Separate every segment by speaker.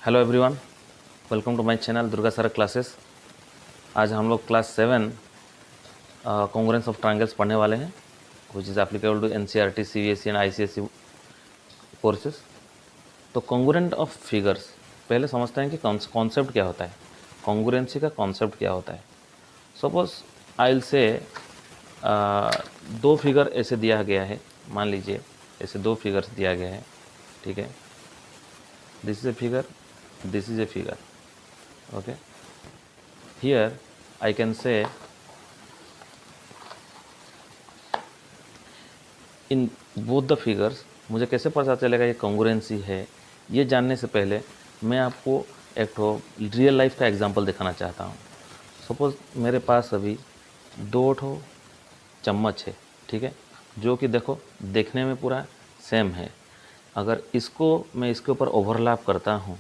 Speaker 1: Hello everyone, welcome to my channel Durga sir classes. आज हम लोग क्लास 7 कॉन्ग्रुएंस ऑफ ट्रायंगल्स पढ़ने वाले हैं, which is applicable to NCERT, CBSE and ICSE courses. तो कॉन्ग्रुएंट ऑफ फिगर्स पहले समझते हैं कि कॉन्सेप्ट क्या होता है, कॉन्ग्रुएंसी का कॉन्सेप्ट क्या होता है। सपोज आई विल से दो फिगर ऐसे दिया गया है, मान लीजिए ऐसे दो फिगर्स दिया गया है, ठीक है। This is a figure, this is a figure, okay. Here I can say in both the figures, मुझे कैसे पता चलेगा ये कॉन्ग्रुएंसी है, ये जानने से पहले मैं आपको एक तो रियल लाइफ का एग्जांपल दिखाना चाहता हूँ। सपोज मेरे पास अभी दो ठो चम्मच है, ठीक है, जो कि देखो देखने में पूरा सेम है। अगर इसको मैं इसके ऊपर ओवरलैप करता हूँ,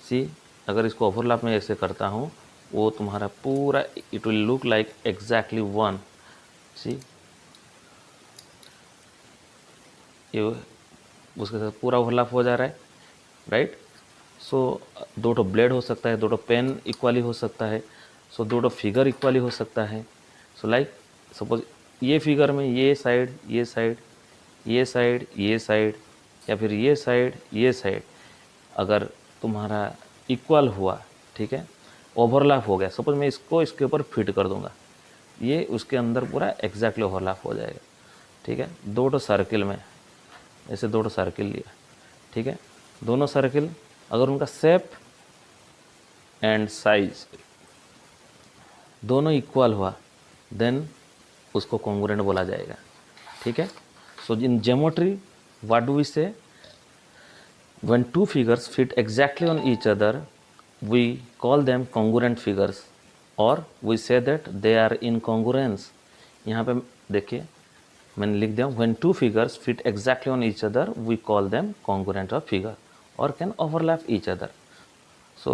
Speaker 1: सी, अगर इसको ओवरलैप में ऐसे करता हूँ, वो तुम्हारा पूरा it will look like exactly one. See, ये उसके साथ पूरा ओवरलैप हो जा रहा है, राइट। सो दो ठो ब्लेड हो सकता है, दो ठो पेन इक्वली हो सकता है, सो दो ठो फिगर इक्वली हो सकता है। सो लाइक सपोज ये फिगर में ये साइड, ये साइड, ये साइड, ये साइड, या फिर ये साइड, ये साइड अगर तुम्हारा इक्वल हुआ, ठीक है, ओवरलैप हो गया, सपोज मैं इसको इसके ऊपर फिट कर दूंगा, ये उसके अंदर पूरा एग्जैक्टली ओवरलैप हो जाएगा, ठीक है। दो ठो सर्किल में ऐसे दो ठो सर्किल लिया, ठीक है, दोनों सर्किल अगर उनका शेप एंड साइज दोनों इक्वल हुआ, देन उसको कॉन्ग्रुएंट बोला जाएगा, ठीक है। So in geometry what do we say, when two figures fit exactly on each other, we call them congruent figures, or we say that they are in congruence. यहाँ पे देखिए मैंने लिख दिया, when two figures fit exactly on each other, we call them congruent of figure or can overlap each other. So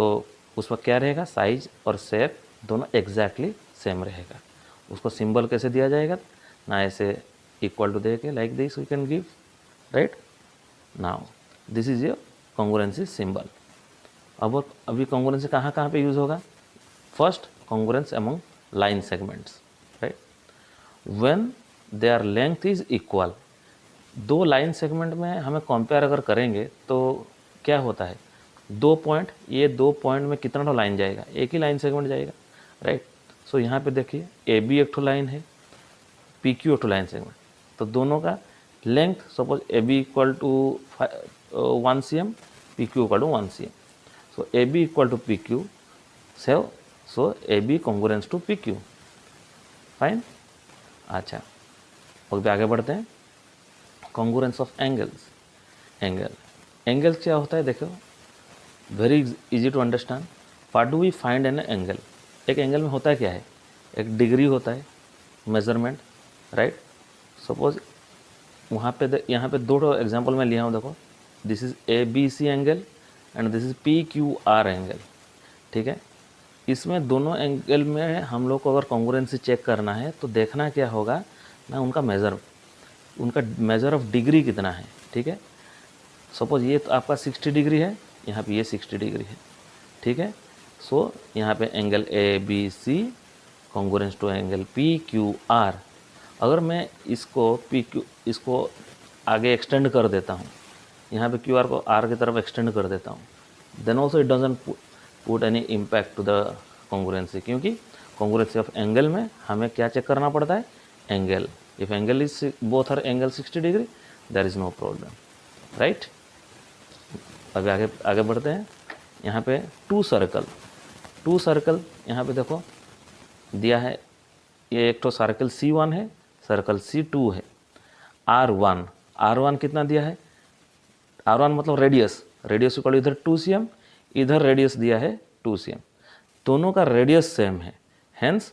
Speaker 1: उसमें क्या रहेगा, size और शेप दोनों एग्जैक्टली सेम रहेगा। उसको सिंबल कैसे दिया जाएगा ना, ऐसे इक्वल टू दे के like this we can give, right. Now this is your congruency symbol. अब अभी कॉन्ग्रुएंसी कहाँ कहाँ पे यूज़ होगा, first congruence among line segments, right. When their length is equal, दो लाइन सेगमेंट में हमें कंपेयर अगर करेंगे तो क्या होता है, दो पॉइंट, ये दो पॉइंट में कितना लाइन जाएगा, एक ही लाइन सेगमेंट जाएगा, राइट। सो यहाँ पे देखिए ए बी एक ठो लाइन है, पी क्यू एक ठो लाइन सेगमेंट, तो दोनों का length suppose A B equal to 1 cm, P Q equal to 1 cm, so A B equal to P Q, so A B congruence to P Q, fine. अच्छा, अब आगे बढ़ते हैं, कॉन्ग्रुएंस ऑफ एंगल्स। एंगल्स क्या होता है, देखो very easy to understand. What do we find an angle, एक एंगल में होता है क्या है, एक डिग्री होता है, मेजरमेंट, राइट। सपोज वहाँ पे यहाँ पे दो एग्जांपल मैं लिया हूँ, देखो this is A B C angle and this is P Q R angle, ठीक है। इसमें दोनों एंगल में हम लोग को अगर कॉन्ग्रुएंसी चेक करना है तो देखना क्या होगा ना, उनका मेज़र ऑफ डिग्री कितना है, ठीक है। सपोज ये तो आपका 60 डिग्री है, यहाँ पे ये 60 डिग्री है, ठीक है। सो यहाँ पे angle A B C congruence to angle P Q R. अगर मैं इसको आगे एक्सटेंड कर देता हूँ, यहाँ पे क्यू आर को आर की तरफ एक्सटेंड कर देता हूँ, then also it doesn't put any impact to the congruency, क्योंकि कॉन्ग्रुएंसी ऑफ एंगल में हमें क्या चेक करना पड़ता है, angle. If angle is both are angle 60 degree, there is no problem, right. अभी आगे बढ़ते हैं, यहाँ पे टू सर्कल यहाँ पे देखो दिया है, ये एक तो सर्कल C1 है, सर्कल C2 है, R1 कितना दिया है, R1 मतलब रेडियस इक्वल इधर 2 cm, इधर रेडियस दिया है 2 cm, दोनों का रेडियस सेम है, hence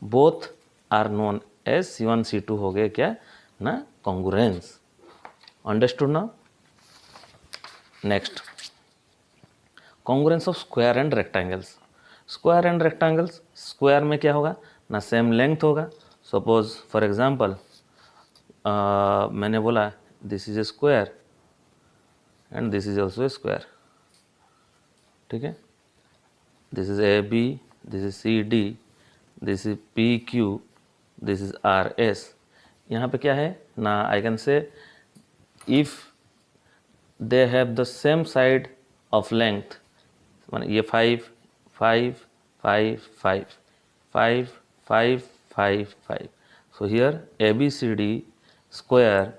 Speaker 1: both are known as C1 C2 हो गए क्या ना, कॉन्ग्रुएंस। अंडरस्टूड ना। Next, congruence of square and rectangles. Square में क्या होगा ना, सेम लेंथ होगा। सपोज फॉर एग्जांपल मैंने बोला this is a square and this is also a square, ठीक है, this is A B, this is C D, this is P Q, this is R S. यहाँ पे क्या है ना, I can say if they have the same side of length, माने ये 5 5 5 5 5 5 5 5, so here ABCD square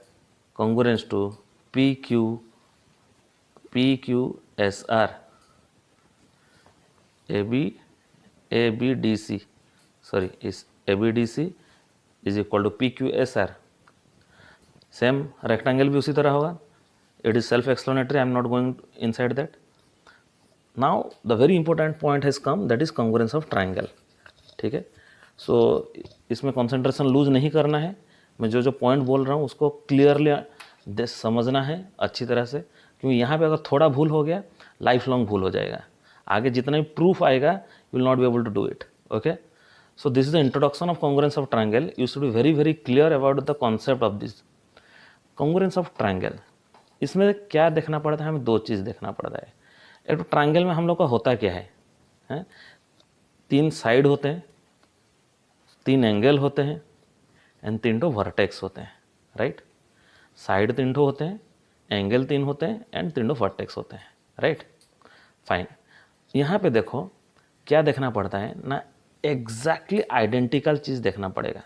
Speaker 1: congruent to PQSR, ABDC, sorry, is ABDC is equal to PQSR। Same rectangle भी उसी तरह होगा, it is self explanatory, I am not going inside that. Now the very important point has come, that is congruence of triangle. ठीक है, सो इसमें concentration loose नहीं करना है, मैं जो जो पॉइंट बोल रहा हूँ उसको क्लियरली समझना है अच्छी तरह से, क्योंकि यहाँ पे अगर थोड़ा भूल हो गया लाइफ लॉन्ग भूल हो जाएगा, आगे जितना भी प्रूफ आएगा you will not be able to do it. Okay, so this is the introduction of congruence of triangle, you should be very very clear about the concept of this congruence of triangle. इसमें क्या देखना पड़ता है, हमें दो चीज़ देखना पड़ता है। एक तो ट्राइंगल में हम लोग का होता क्या है? 3 साइड होते हैं, 3 एंगल होते हैं एंड 3 वर्टेक्स होते हैं, राइट। साइड 3 होते हैं, एंगल 3 होते हैं एंड 3 वर्टेक्स होते हैं, राइट। फाइन, यहाँ पे देखो क्या देखना पड़ता है ना, एग्जैक्टली आइडेंटिकल चीज़ देखना पड़ेगा।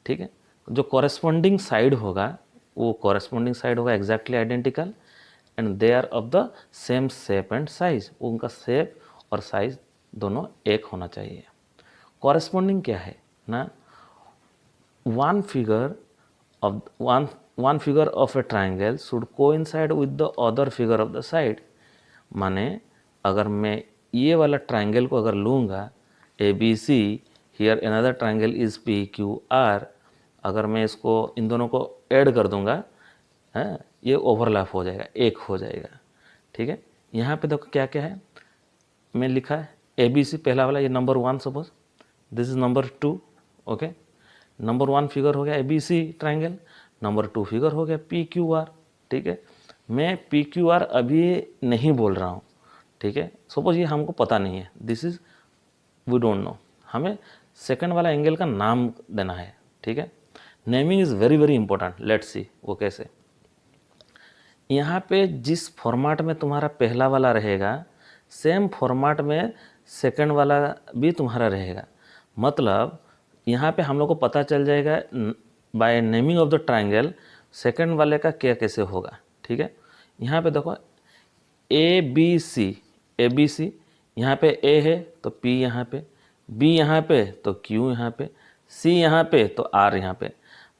Speaker 1: ठीक है, जो कॉरेस्पॉन्डिंग साइड होगा वो कॉरेस्पॉन्डिंग साइड होगा exactly identical and they are of the same shape and size, उनका शेप और साइज दोनों एक होना चाहिए। कॉरेस्पॉन्डिंग क्या है ना, one figure of a triangle should coincide with the other figure of the side। माने अगर मैं ये वाला ट्राइंगल को अगर लूँगा A B C, here another triangle is P Q R, अगर मैं इसको इन दोनों को ऐड कर दूंगा, है ये ओवरलैप हो जाएगा, एक हो जाएगा। ठीक है, यहाँ पे देखो क्या क्या है, मैं लिखा है ए बी सी, पहला वाला ये number 1 suppose, this is number 2। Okay, number 1 figure हो गया A B C triangle, number 2 figure हो गया पी क्यू आर। ठीक है, मैं पी क्यू आर अभी नहीं बोल रहा हूँ, ठीक है, सपोज ये हमको पता नहीं है, this is we don't know, हमें सेकंड वाला एंगल का नाम देना है। ठीक है, naming is very very important, let's see वो कैसे। यहाँ पे जिस फॉर्मेट में तुम्हारा पहला वाला रहेगा सेम फॉर्मेट में सेकंड वाला भी तुम्हारा रहेगा, मतलब यहाँ पे हम लोग को पता चल जाएगा by naming of the triangle second वाले का क्या कैसे होगा। ठीक है, यहाँ पे देखो ए बी सी, यहाँ पे ए है तो पी यहाँ पे, बी यहाँ पे तो क्यू यहाँ पे, सी यहाँ पे तो आर यहाँ पे,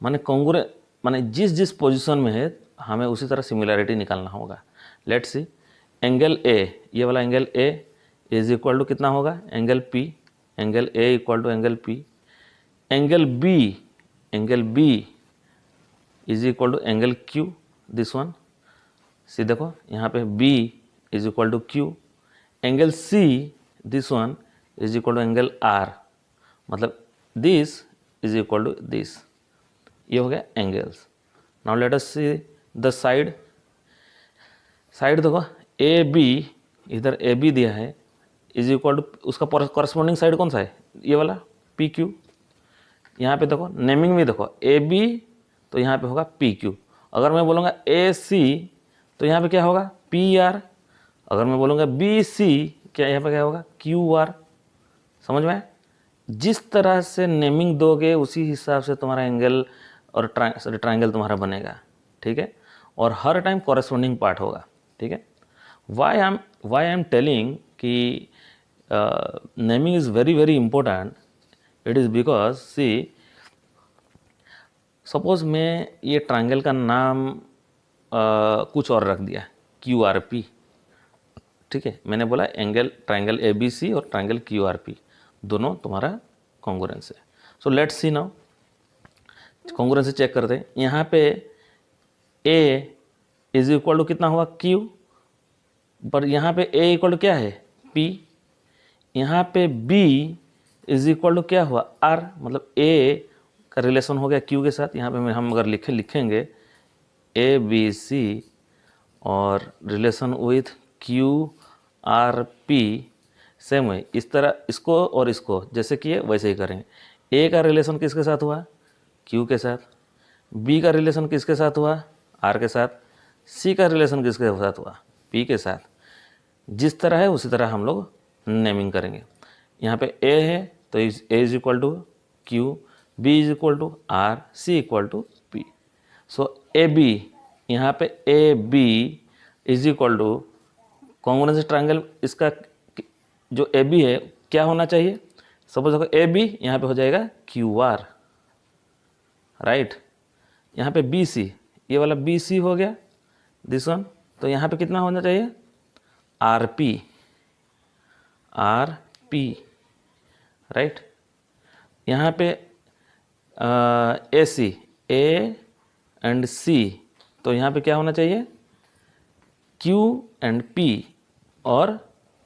Speaker 1: माने कॉन्ग्रुएंट, माने जिस जिस पोजीशन में है हमें उसी तरह सिमिलैरिटी निकालना होगा। लेट्स सी, एंगल ए, ये वाला angle A is equal to कितना होगा, angle P, angle A equal to angle P, angle B is equal to angle Q, this one. See देखो यहाँ पे B is equal to Q, angle C this one is equal to angle R, मतलब this is equal to this, ये हो गया angles. Now let us see the side देखो A B, इधर A B दिया है इज इक्वल टू, उसका corresponding side कौन सा है, ये वाला पी क्यू। यहाँ पे देखो नेमिंग में देखो ए बी तो यहाँ पे होगा पी क्यू, अगर मैं बोलूँगा ए सी तो यहाँ पे क्या होगा पी आर, अगर मैं बोलूँगा बी सी क्या यहाँ पे क्या होगा क्यू आर। समझ में, जिस तरह से नेमिंग दोगे उसी हिसाब से तुम्हारा एंगल और ट्राइंगल तुम्हारा बनेगा। ठीक है, और हर टाइम कॉरेस्पॉन्डिंग पार्ट होगा। ठीक है, वाई आई एम टेलिंग कि naming is very very important, it is because see suppose मैं ये ट्राइंगल का नाम कुछ और रख दिया क्यू आर पी। ठीक है, मैंने बोला angle triangle A B C और ट्राइंगल क्यू आर पी दोनों तुम्हारा कॉन्ग्रुएंस है। So let's see now congruence check करते हैं। यहाँ पे ए इज इक्वल टू कितना हुआ क्यू, पर यहाँ पे ए इक्वल टू क्या है पी, यहाँ पे बी इज इक्वल टू क्या हुआ आर, मतलब ए का रिलेशन हो गया क्यू के साथ। यहाँ पे हम अगर लिखेंगे ए बी सी और relation with Q R P same है, इस तरह इसको और इसको जैसे किए वैसे ही करेंगे। ए का रिलेशन किसके साथ हुआ, क्यू के साथ। बी का रिलेशन किसके साथ हुआ, आर के साथ। सी का रिलेशन किसके साथ हुआ, पी के साथ। जिस तरह है उसी तरह हम लोग नेमिंग करेंगे। यहाँ पे ए है तो A is equal to Q, B is equal to R, C equal to P. So A B, यहाँ पे A B is equal to congruence triangle, इसका जो ए बी है क्या होना चाहिए, सपोज देखो ए बी यहाँ पे हो जाएगा क्यू आर, राइट। यहाँ पे बी सी, ये वाला बी सी हो गया दिस वन, तो यहाँ पे कितना होना चाहिए, R P, R P, right. यहाँ पे ए सी, ए एंड सी, तो यहाँ पे क्या होना चाहिए, क्यू एंड पी और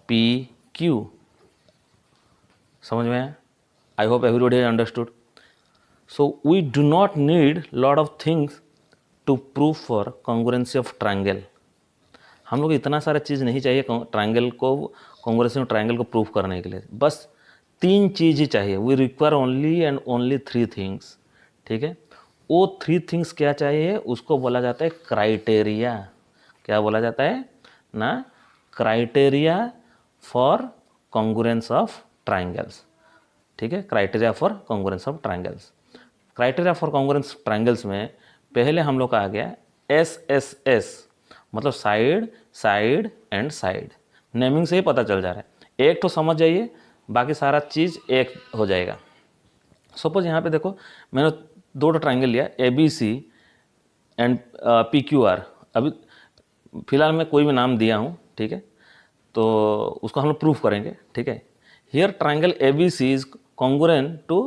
Speaker 1: पी क्यू। समझ में आया? I hope everybody has understood. So we do not need lot of things to prove for congruency of triangle. हम लोग इतना सारा चीज़ नहीं चाहिए ट्रायंगल को, कॉन्ग्रुएंसी ऑफ ट्रायंगल को प्रूव करने के लिए। बस 3 चीज़ ही चाहिए। We require only and only 3 things, ठीक है। वो 3 थिंग्स क्या चाहिए, उसको बोला जाता है क्राइटेरिया। क्या बोला जाता है ना, criteria for congruence of triangles, ठीक है। Criteria for congruence of triangles. Criteria for congruence triangles में पहले हम लोग का आ गया SSS, मतलब side, side and side. Naming से ही पता चल जा रहा है, एक तो समझ जाइए, बाकी सारा चीज़ एक हो जाएगा। सपोज यहाँ पे देखो मैंने 2 ट्रायंगल लिया, ABC एंड PQR। अभी फिलहाल मैं कोई भी नाम दिया हूँ, ठीक है, तो उसको हम लोग प्रूफ करेंगे, ठीक है। Here triangle ABC is congruent to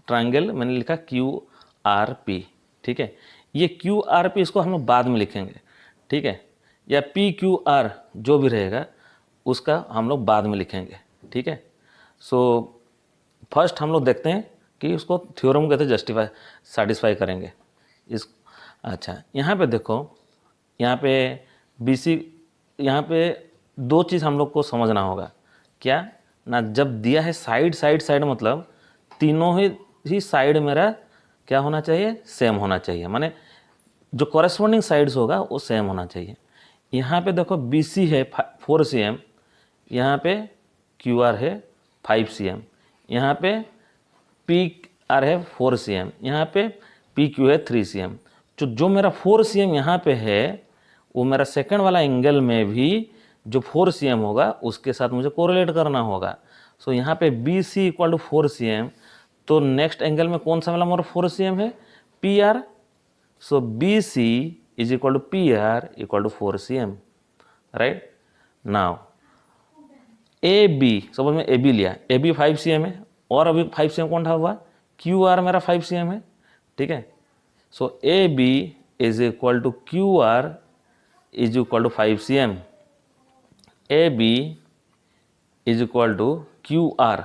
Speaker 1: triangle, मैंने लिखा QRP, ठीक है। ये QRP इसको हम लोग बाद में लिखेंगे, ठीक है, या PQR जो भी रहेगा उसका हम लोग बाद में लिखेंगे, ठीक है। सो फर्स्ट हम लोग देखते हैं कि उसको थ्योरम कहते हैं, जस्टिफाई सेटिस्फाई करेंगे इस। अच्छा, यहाँ पे देखो, यहाँ पे BC, यहाँ पे 2 चीज़ हम लोग को समझना होगा। क्या ना, जब दिया है साइड साइड साइड, मतलब तीनों ही साइड मेरा क्या होना चाहिए, सेम होना चाहिए, माने जो कॉरेस्पॉन्डिंग साइड्स होगा वो सेम होना चाहिए। यहाँ पे देखो BC है 4 cm, यहाँ पे QR है 5 cm, यहाँ पे PR है 4 cm, यहाँ पे PQ है 3 cm। जो मेरा 4 cm यहाँ पे है, वो मेरा सेकंड वाला एंगल में भी जो 4 cm होगा उसके साथ मुझे कोरिलेट करना होगा। सो यहाँ पे BC इक्वल टू 4 cm, तो नेक्स्ट एंगल में कौन सा वाला मोर 4 cm है, PR। So BC is equal to PR equal to 4 cm, right. Now AB, suppose मैं AB लिया, AB 5 cm है, और अभी 5 cm कौन था हुआ, QR मेरा 5 cm है, ठीक है। So AB is equal to QR is equal to 5 cm, AB is equal to QR,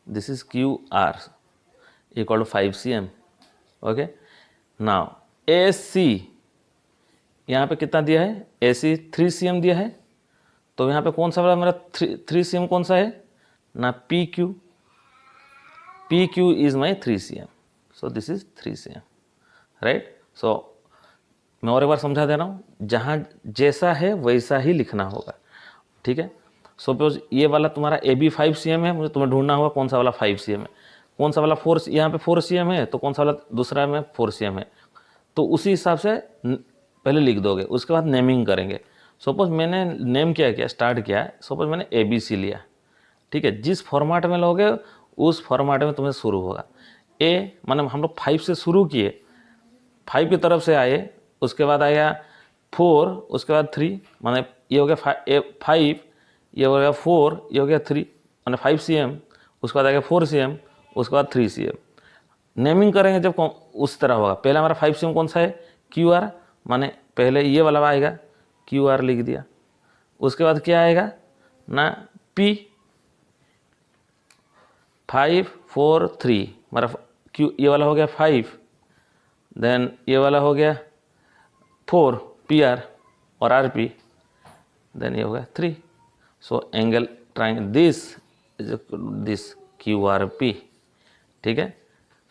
Speaker 1: this is QR equal to 5 cm, okay. Now AC यहाँ पे कितना दिया है, AC 3 cm दिया है, तो यहाँ पे कौन सा वाला मेरा 3 cm कौन सा है ना, PQ is my 3 cm, so this is 3 cm, right. So मैं और एक बार समझा दे रहा हूँ, जहाँ जैसा है वैसा ही लिखना होगा, ठीक है। सपोज ये वाला तुम्हारा AB 5 cm है, मुझे तुम्हें ढूंढना होगा कौन सा वाला 5 cm है, कौन सा वाला 4, यहाँ पे 4 cm है, तो कौन सा वाला दूसरा में 4 cm है, तो उसी हिसाब से पहले लिख दोगे, उसके बाद नेमिंग करेंगे। सपोज मैंने नेम क्या किया, स्टार्ट किया, सपोज मैंने ABC लिया, ठीक है। जिस फॉर्मेट में लोगे उस फॉर्मेट में तुम्हें शुरू होगा। ए माने हम लोग 5 से शुरू किए, 5 की तरफ से आए, उसके बाद आया 4, उसके बाद 3, माने ये हो गया 5, ये हो गया 4, ये हो गया 3, माने 5 cm, उसके बाद आ गया 4 cm, उसके बाद 3 cm। नेमिंग करेंगे जब उस तरह होगा। पहला हमारा 5 cm कौन सा है, QR, माने पहले ये वाला आएगा, QR लिख दिया। उसके बाद क्या आएगा ना, P 5 4 3, हमारा Q ये वाला हो गया 5, देन ये वाला हो गया 4 PR और RP, देन ये हो गया 3। So angle triangle this QRP, ठीक है।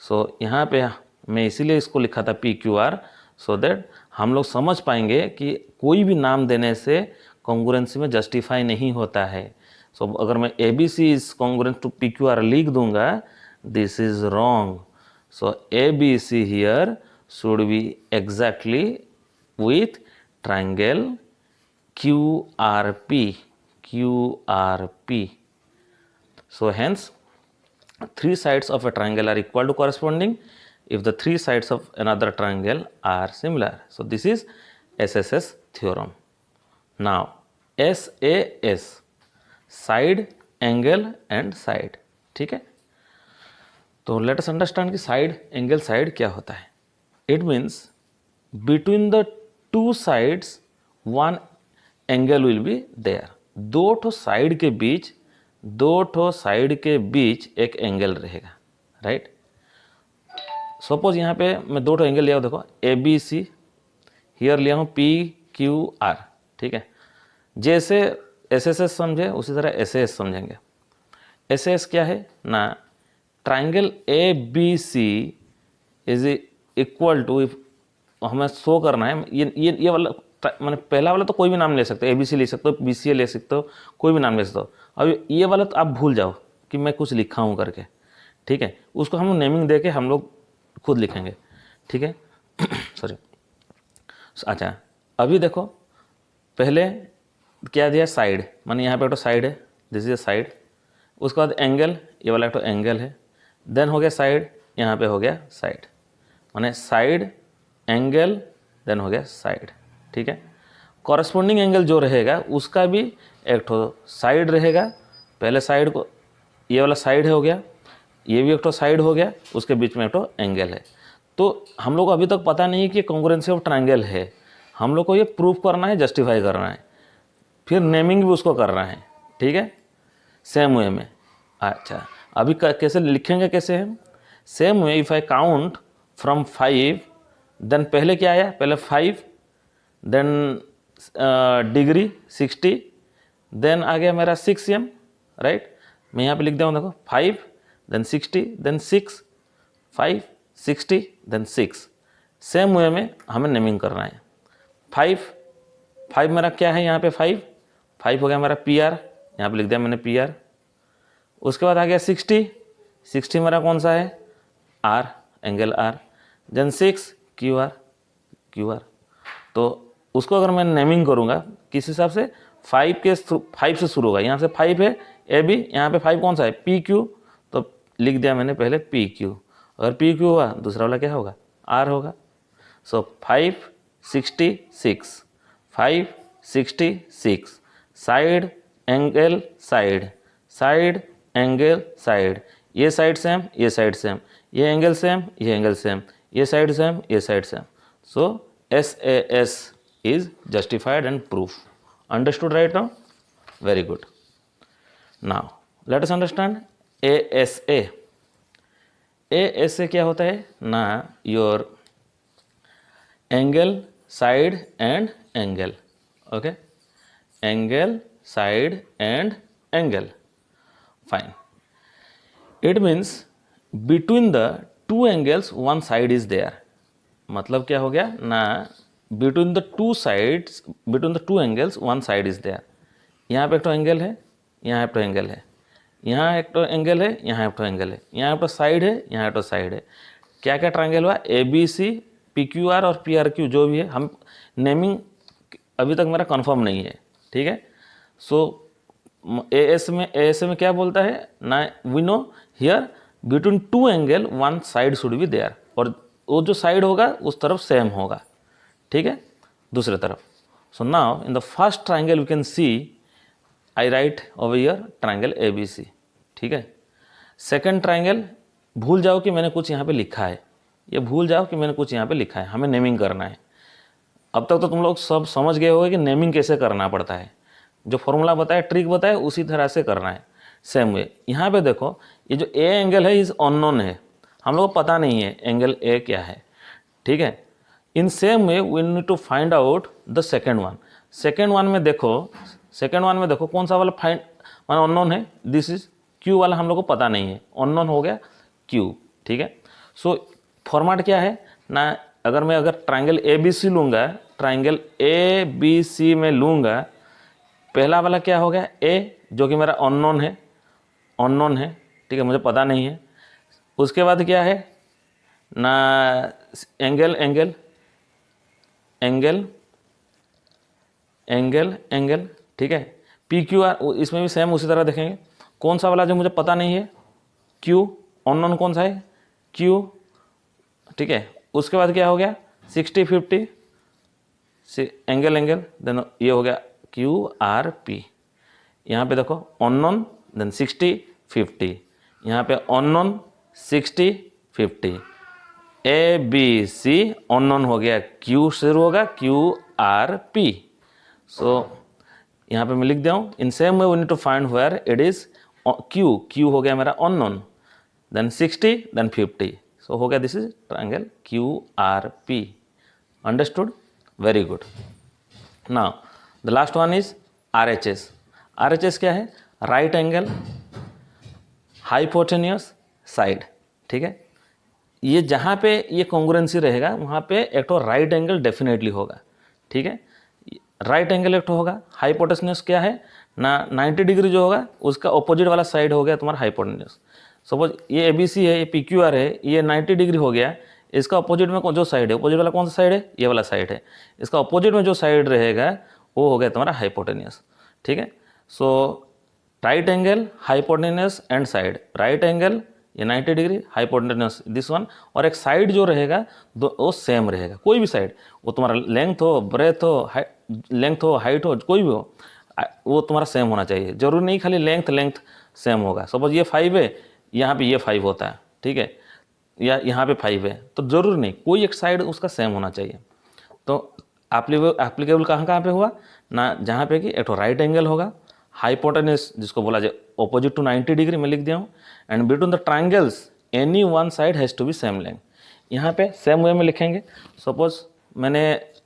Speaker 1: सो यहाँ पे मैं इसीलिए इसको लिखा था PQR, सो दैट हम लोग समझ पाएंगे कि कोई भी नाम देने से कॉन्ग्रुएंसी में जस्टिफाई नहीं होता है। सो अगर मैं ABC is congruent to PQR लिख दूंगा, this is wrong. So ABC here should be exactly with triangle QRP. So hence 3 sides of a triangle are equal to corresponding if the 3 sides of another triangle are similar. So this is SSS theorem. Now SAS, side, angle and side, ठीक है। तो let us understand कि side, angle, side क्या होता है। It means between the two sides one angle will be there. दो ठो side के बीच एक एंगल रहेगा, राइट। सपोज यहाँ पे मैं दो ठो एंगल लिया हूँ, देखो ABC, हियर लिया हूँ PQR, ठीक है। जैसे SSS समझे उसी तरह SAS समझेंगे। SAS क्या है ना, triangle ABC is equal to, हमें शो करना है ये वाला, मैंने पहला वाला तो कोई भी नाम ले सकते हो, ABC ले सकते हो, BCA ले सकते हो, कोई भी नाम ले सकते हो। अब ये वाला तो आप भूल जाओ कि मैं कुछ लिखा हूँ करके, ठीक है। उसको हम नेमिंग दे के हम लोग खुद लिखेंगे, ठीक है। सॉरी। अच्छा, अभी देखो पहले क्या दिया, साइड, माने यहाँ पे एक तो साइड है, दिस इज ए साइड। उसके बाद एंगल, ये वाला एक तो एंगल है। देन हो गया साइड, यहाँ पे हो गया साइड, माने साइड एंगल, देन हो गया साइड, ठीक है। कॉरस्पॉन्डिंग एंगल जो रहेगा उसका भी एक तो साइड रहेगा। पहले साइड को, ये वाला साइड हो गया, ये भी एक तो साइड हो गया, उसके बीच में एक तो एंगल है। तो हम लोग को अभी तक पता नहीं कि कॉन्ग्रुएंसी ऑफ ट्रायंगल है, हम लोग को ये प्रूफ करना है, जस्टिफाई करना है, फिर नेमिंग भी उसको करना है, ठीक है, सेम वे में। अच्छा, अभी कैसे लिखेंगे, कैसे है, same way. If I count from 5, then पहले क्या आया, पहले 5, देन डिग्री 60, देन आ गया मेरा 6m, राइट। मैं यहाँ पे लिख दूँ, देखो 5, then 60, then 6, 5, 60, then 6। Same way में हमें नेमिंग करना है। 5 मेरा क्या है, यहाँ पे 5 हो गया मेरा PR, यहाँ पे लिख दिया मैंने PR। उसके बाद आ गया 60 मेरा कौन सा है, R, angle R। Then 6 QR। तो उसको अगर मैं नेमिंग करूँगा किस हिसाब से, 5 से शुरू होगा, यहाँ से 5 है AB, यहाँ पे 5 कौन सा है, PQ, तो लिख दिया मैंने पहले PQ। अगर PQ हुआ दूसरा वाला क्या होगा, R होगा। सो 5, 66, 5, 66, side angle side, side angle side, ये साइड सेम, ये साइड सेम, ये एंगल सेम, ये एंगल सेम, ये साइड सेम, ये side same. So SAS is justified and proof. Understood right now? Very good. Now let us understand ASA. ASA क्या होता है ना, your angle, side and angle. Okay, angle, side and angle. Fine. It means between the two angles one side is there. मतलब क्या हो गया ना, between the two sides, between the two angles one side is there. यहाँ पे एक तो angle है, यहाँ एक तो एंगल है, यहाँ एक तो एंगल है, यहाँ एक तो एंगल है, यहाँ एक तो साइड है, यहाँ एक तो साइड है। क्या क्या ट्रायंगल हुआ, ABC, PQR और PRQ, जो भी है। हम नेमिंग अभी तक मेरा कंफर्म नहीं है, ठीक है। सो AS में क्या बोलता है ना, we know here between two angle one side should be there, और वो जो साइड होगा उस तरफ सेम होगा, ठीक है, दूसरे तरफ। So now in the first triangle we can see, I write over here triangle ABC, ठीक है। सेकंड ट्राइंगल, भूल जाओ कि मैंने कुछ यहाँ पे लिखा है, ये भूल जाओ कि मैंने कुछ यहाँ पे लिखा है, हमें नेमिंग करना है। अब तक तो तुम लोग सब समझ गए होगे कि नेमिंग कैसे करना पड़ता है, जो फॉर्मूला बताया, ट्रिक बताया, उसी तरह से करना है। सेम वे यहाँ पे देखो, ये जो A एंगल है इज अननोन है, हम लोग को पता नहीं है एंगल A क्या है, ठीक है। In same way we need to find out the second one. Second one में देखो, सेकेंड वन में देखो कौन सा वाला फाइंड माना अननोन है, दिस इज क्यू वाला हम लोग को पता नहीं है, अननोन हो गया क्यू, ठीक है। सो फॉर्मेट क्या है ना, अगर ट्राइंगल ए बी सी लूँगा, ट्राइंगल ए बी सी में लूँगा, पहला वाला क्या हो गया ए, जो कि मेरा अननोन है, ठीक है, मुझे पता नहीं है। उसके बाद क्या है ना, angle angle angle angle angle, ठीक है। पी क्यू आर, इसमें भी सेम उसी तरह देखेंगे। कौन सा वाला जो मुझे पता नहीं है, क्यू, अननोन कौन सा है, क्यू, ठीक है। उसके बाद क्या हो गया 60 50 एंगल एंगल, देन ये हो गया क्यू आर पी। यहाँ पे देखो अननोन, देन 60 50, यहाँ पे unknown 60 50, A B C unknown हो गया, क्यू शुरू होगा क्यू आर पी। सो यहाँ पे मैं लिख दिया हूँ, in same way we need to find where it is Q, Q हो गया मेरा अननोन, देन 60 देन 50, सो हो गया this is triangle Q R P. Understood, very good. Now the last one is R H S. R H S क्या है, right angle hypotenuse side, ठीक है। ये जहाँ पे ये कॉन्ग्रुएंसी रहेगा वहाँ पे एक तो राइट एंगल डेफिनेटली होगा, ठीक है। राइट एंगल एक तो होगा, हाइपोटेन्यूस क्या है ना, 90 डिग्री जो होगा उसका ऑपोजिट वाला साइड हो गया तुम्हारा हाइपोटेन्यूस। सपोज ये ए बी सी है, ये पी क्यू आर है, ये 90 डिग्री हो गया, इसका अपोजिट में जो साइड है, अपोजिट वाला कौन सा साइड है, ये वाला साइड है, इसका अपोजिट में जो साइड रहेगा वो हो गया तुम्हारा हाइपोटेन्यूस, ठीक है। So right angle hypotenuse and side, right angle ये 90 डिग्री, हाइपोटेन्यूस दिस वन, और एक साइड जो रहेगा वो सेम रहेगा, कोई भी साइड, वो तुम्हारा लेंथ हो, ब्रेथ हो, लेंथ हो, हाइट हो, कोई भी हो, वो तुम्हारा सेम होना चाहिए। जरूरी नहीं खाली लेंथ सेम होगा। सपोज ये 5 है, यहाँ पे ये 5 होता है, ठीक है, या यहाँ पे 5 है, तो जरूरी नहीं, कोई एक साइड उसका सेम होना चाहिए। तो एप्लीकेबल कहाँ पे हुआ ना, जहाँ पे कि एक तो राइट एंगल होगा, हाइपोटेन्यूस जिसको बोला जाए ऑपोजिट टू 90 डिग्री में लिख दिया हूँ, and between the triangles any one side has to be same length. यहाँ पे सेम वे में लिखेंगे। सपोज मैंने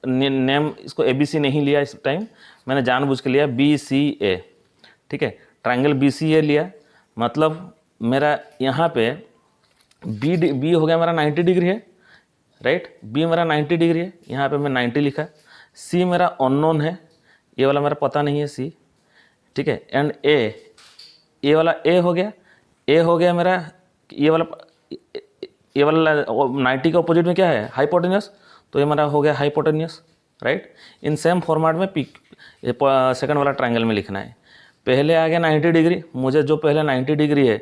Speaker 1: नेम इसको ABC नहीं लिया इस टाइम, मैंने जानबूझ के लिया BCA, ठीक है, ट्राइंगल BCA लिया, मतलब मेरा यहाँ पे बी हो गया मेरा 90 डिग्री है, राइट, बी मेरा 90 डिग्री है, यहाँ पे मैं 90 लिखा। सी मेरा अननोन है, ये वाला मेरा पता नहीं है सी, ठीक है, एंड ए वाला ए हो गया मेरा, ये वाला 90 के अपोजिट में क्या है हाइपोटेन्यूस, तो ये मेरा हो गया hypotenuse, right. In same format में सेकंड वाला ट्रायंगल में लिखना है। पहले आ गया 90 डिग्री, मुझे जो पहले 90 डिग्री है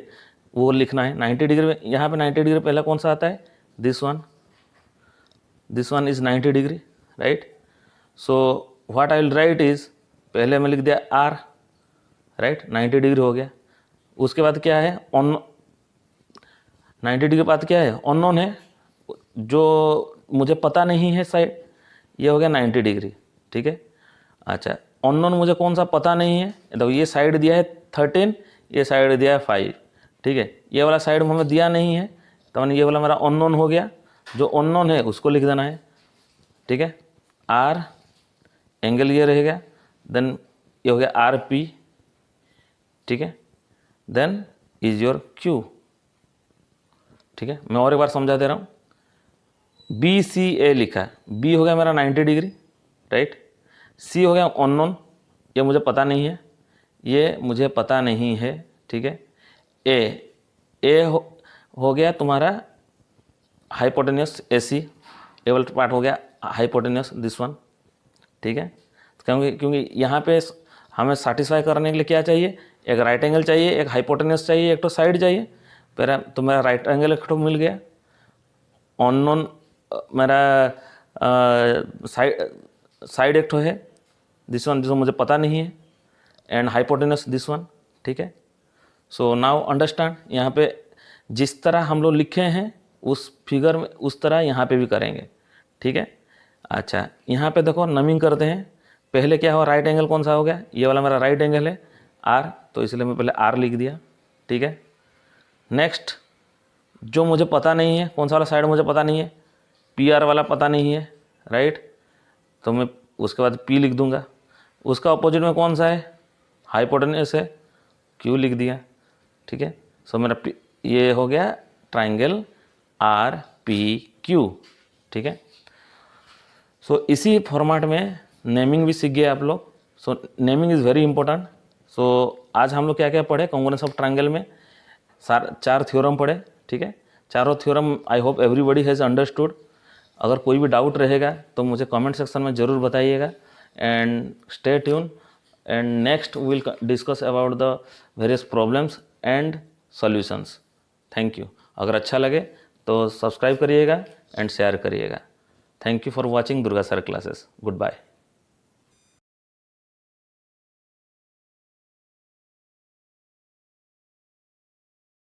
Speaker 1: वो लिखना है। 90 डिग्री में यहाँ पे 90 डिग्री पहला कौन सा आता है, this one is 90 degree, right. So what I will write is, पहले मैं लिख दिया आर, राइट, 90 डिग्री हो गया। उसके बाद क्या है 90 डिग्री के बाद क्या है अननोन है, जो मुझे पता नहीं है साइड, ये हो गया 90 डिग्री, ठीक है। अच्छा, अननोन मुझे कौन सा पता नहीं है, देखो ये साइड दिया है 13, ये साइड दिया है 5, ठीक है, ये वाला साइड हमें दिया नहीं है, तो ये वाला मेरा अननोन हो गया, जो अननोन है उसको लिख देना है, ठीक है। आर एंगल ये रहेगा, देन ये हो गया आर पी, ठीक है, देन इज योर क्यू, ठीक है। मैं और एक बार समझा दे रहा हूँ, BCA लिखा, बी हो गया मेरा 90 डिग्री, राइट, सी हो गया अननोन, ये मुझे पता नहीं है, ठीक है। ए हो गया तुम्हारा हाइपोटेन्यूस AC, ए वाला पार्ट हो गया हाइपोटेन्यूस दिस वन, ठीक है। क्योंकि यहाँ पे हमें सेटिस्फाई करने के लिए क्या चाहिए, एक राइट एंगल चाहिए, एक हाइपोटेन्यूस चाहिए, एक तो साइड चाहिए। पहले तो मेरा राइट एंगल एक तो मिल गया, अननोन मेरा साइड एक तो है दिस वन, जिसको मुझे पता नहीं है, एंड हाइपोटेन्यूस दिस वन, ठीक है। सो नाउ अंडरस्टैंड, यहाँ पे जिस तरह हम लोग लिखे हैं उस फिगर में उस तरह यहाँ पे भी करेंगे, ठीक है। अच्छा, यहाँ पे देखो नमिंग करते हैं। पहले क्या हुआ, राइट एंगल कौन सा हो गया, ये वाला मेरा राइट एंगल है आर, तो इसलिए मैं पहले आर लिख दिया, ठीक है। नेक्स्ट जो मुझे पता नहीं है, कौन सा वाला साइड मुझे पता नहीं है, PR वाला पता नहीं है, राइट, तो मैं उसके बाद P लिख दूंगा। उसका अपोजिट में कौन सा है, हाइपोटेन्यूस है, क्यू लिख दिया, ठीक है। सो मेरा ये हो गया ट्राइंगल आर पी क्यू, ठीक है। सो इसी फॉर्मेट में नेमिंग भी सीख गए आप लोग। सो नेमिंग इज़ वेरी इंपॉर्टेंट। सो आज हम लोग क्या क्या पढ़े कॉन्ग्रुएंस ऑफ ट्राइंगल में, 4 थ्योरम पढ़े, ठीक है। चारों theorem I hope everybody has understood. अगर कोई भी डाउट रहेगा तो मुझे कमेंट सेक्शन में ज़रूर बताइएगा। And stay tune, and next will discuss about the various problems and solutions. Thank you. अगर अच्छा लगे तो सब्सक्राइब करिएगा एंड शेयर करिएगा। Thank you for watching Durga sir classes. Good bye.